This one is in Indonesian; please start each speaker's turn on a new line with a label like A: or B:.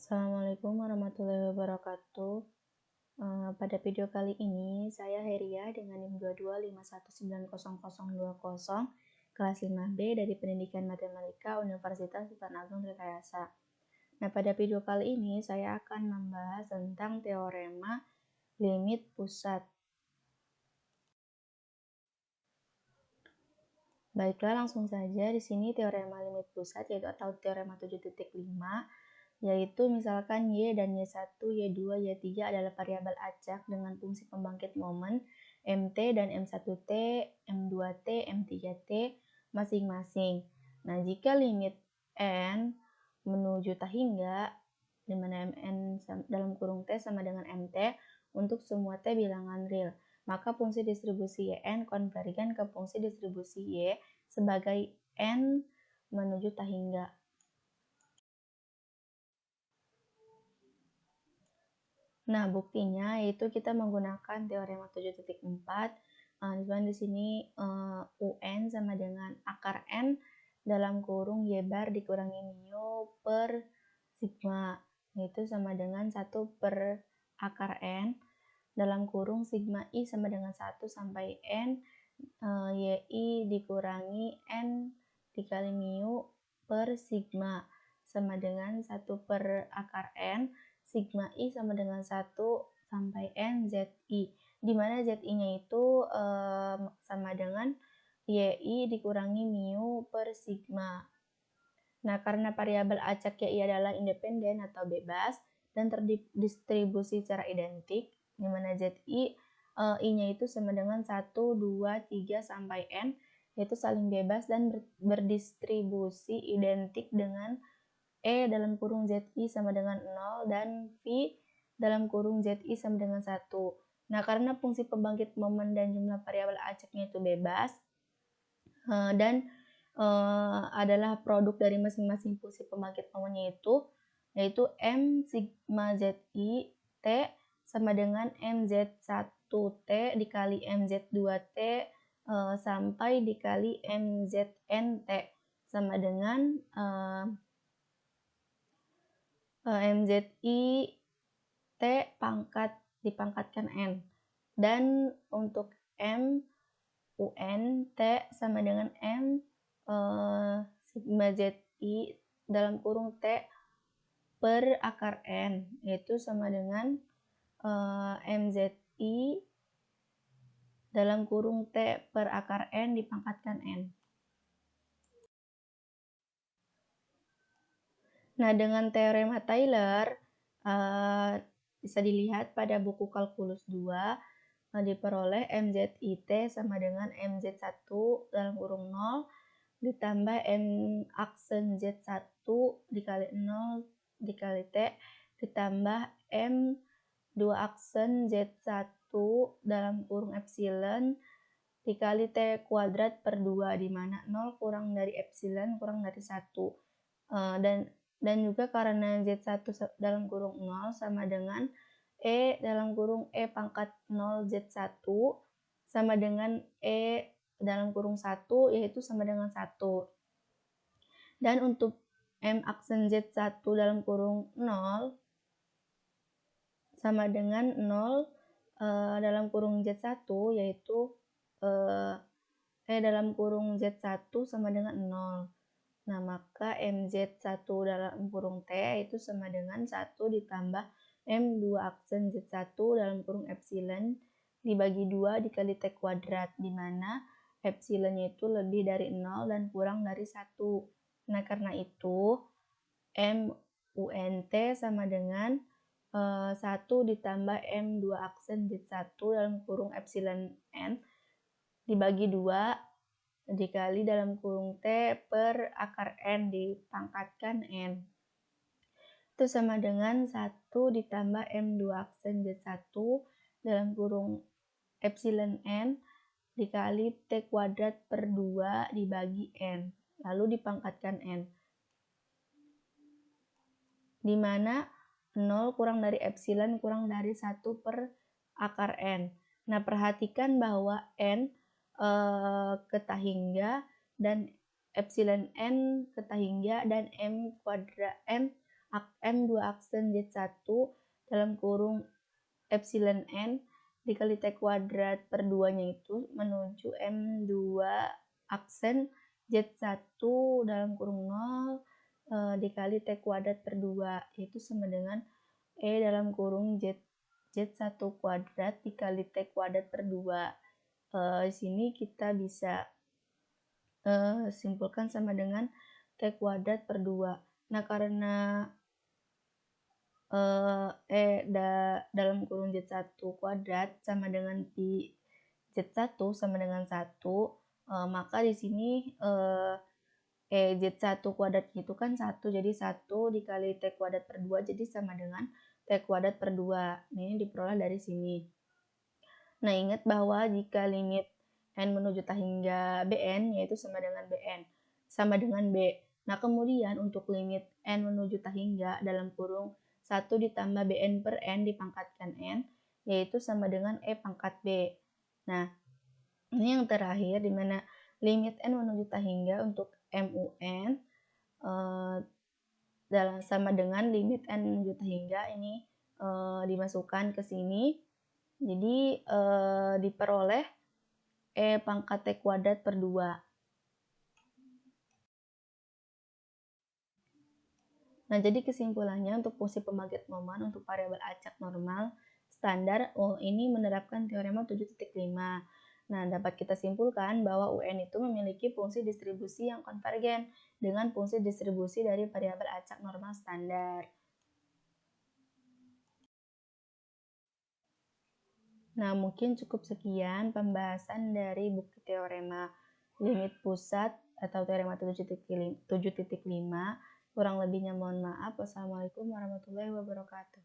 A: Assalamualaikum warahmatullahi wabarakatuh. Pada video kali ini saya Heria dengan NIM 225190020 kelas 5B dari Pendidikan Matematika Universitas Sultan Agung Rekayasa. Nah, pada video kali ini saya akan membahas tentang teorema limit pusat. Baiklah, langsung saja. Di sini teorema limit pusat yaitu atau teorema 7.5, yaitu misalkan Y dan Y1, Y2, Y3 adalah variabel acak dengan fungsi pembangkit momen MT dan M1T, M2T, M3T masing-masing. Nah, jika limit N menuju tak hingga, di mana Mn dalam kurung T sama dengan Mt untuk semua T bilangan real, maka fungsi distribusi Yn konvergen ke fungsi distribusi Y sebagai N menuju tak hingga. Nah, buktinya yaitu kita menggunakan teorema 7.4. Di sini UN sama dengan akar N dalam kurung Y bar dikurangi mu per sigma, yaitu sama dengan 1 per akar N dalam kurung sigma I sama dengan 1 sampai N YI dikurangi N dikali mu per sigma sama dengan 1 per akar N sigma I sama dengan 1 sampai N ZI, di mana ZI-nya itu sama dengan YI dikurangi mu per sigma. Nah, karena variabel acak YI adalah independen atau bebas dan terdistribusi secara identik, di mana ZI I-nya itu sama dengan 1, 2, 3 sampai N, yaitu saling bebas dan berdistribusi identik dengan E dalam kurung ZI sama dengan 0 dan V dalam kurung ZI sama dengan 1. Nah, karena fungsi pembangkit momen dan jumlah variabel acaknya itu bebas dan adalah produk dari masing-masing fungsi pembangkit momennya yaitu M sigma ZI T sama dengan MZ1T dikali MZ2T sampai dikali MZNT sama dengan MZI T pangkat dipangkatkan N, dan untuk M UN T sama dengan M sigma ZI dalam kurung T per akar N, yaitu sama dengan MZI dalam kurung T per akar N dipangkatkan N. Nah, dengan teorema Taylor bisa dilihat pada buku kalkulus 2 diperoleh MZIT sama dengan MZ1 dalam kurung 0 ditambah M aksen Z1 dikali 0 dikali T ditambah M2 aksen Z1 dalam kurung epsilon dikali T kuadrat per 2, di mana 0 kurang dari epsilon kurang dari 1. Dan juga karena Z1 dalam kurung 0 sama dengan E dalam kurung E pangkat 0 Z1 sama dengan E dalam kurung 1, yaitu sama dengan 1. Dan untuk M aksen Z1 dalam kurung 0 sama dengan 0 dalam kurung Z1, yaitu E dalam kurung Z1 sama dengan 0. Nah, maka MZ1 dalam kurung T itu sama dengan 1 ditambah M2 aksen Z1 dalam kurung epsilon dibagi 2 dikali T kuadrat, di mana epsilonnya itu lebih dari 0 dan kurang dari 1. Nah, karena itu MUNT sama dengan 1 ditambah M2 aksen Z1 dalam kurung epsilon N dibagi 2 dikali dalam kurung T per akar N dipangkatkan N. Itu sama dengan 1 ditambah M2 aksen Z1 dalam kurung epsilon N dikali T kuadrat per 2 dibagi N, lalu dipangkatkan N. Di mana 0 kurang dari epsilon kurang dari 1 per akar N. Nah, perhatikan bahwa N ke tak hingga dan epsilon N ke tak hingga dan M kuadrat N M2 aksen Z1 dalam kurung epsilon N dikali T kuadrat per 2-nya itu menuju M2 aksen Z1 dalam kurung 0 dikali T kuadrat per 2, yaitu sama dengan E dalam kurung Z1 kuadrat dikali T kuadrat per 2. Di sini kita bisa simpulkan sama dengan T kuadrat per 2. Nah, karena dalam kurung Z1 kuadrat sama dengan Pi Z1 sama dengan 1, maka di sini Z1 kuadrat itu kan 1, jadi 1 dikali T kuadrat per 2 jadi sama dengan T kuadrat per 2. Nah, ini diperoleh dari sini. Nah, ingat bahwa jika limit N menuju tak hingga Bn, yaitu sama dengan Bn, sama dengan B. Nah, kemudian untuk limit N menuju tak hingga dalam kurung 1 ditambah Bn per N dipangkatkan N, yaitu sama dengan E pangkat B. Nah, ini yang terakhir, di mana limit N menuju tak hingga untuk MUN sama dengan limit N menuju tak hingga ini dimasukkan ke sini. Jadi diperoleh E pangkat T kuadrat per 2. Nah, jadi kesimpulannya untuk fungsi pembangkit momen untuk variabel acak normal standar ini menerapkan teorema 7.5. Nah, dapat kita simpulkan bahwa UN itu memiliki fungsi distribusi yang konvergen dengan fungsi distribusi dari variabel acak normal standar. Nah, mungkin cukup sekian pembahasan dari bukti teorema limit pusat atau teorema 7.5. Kurang lebihnya mohon maaf. Wassalamualaikum warahmatullahi wabarakatuh.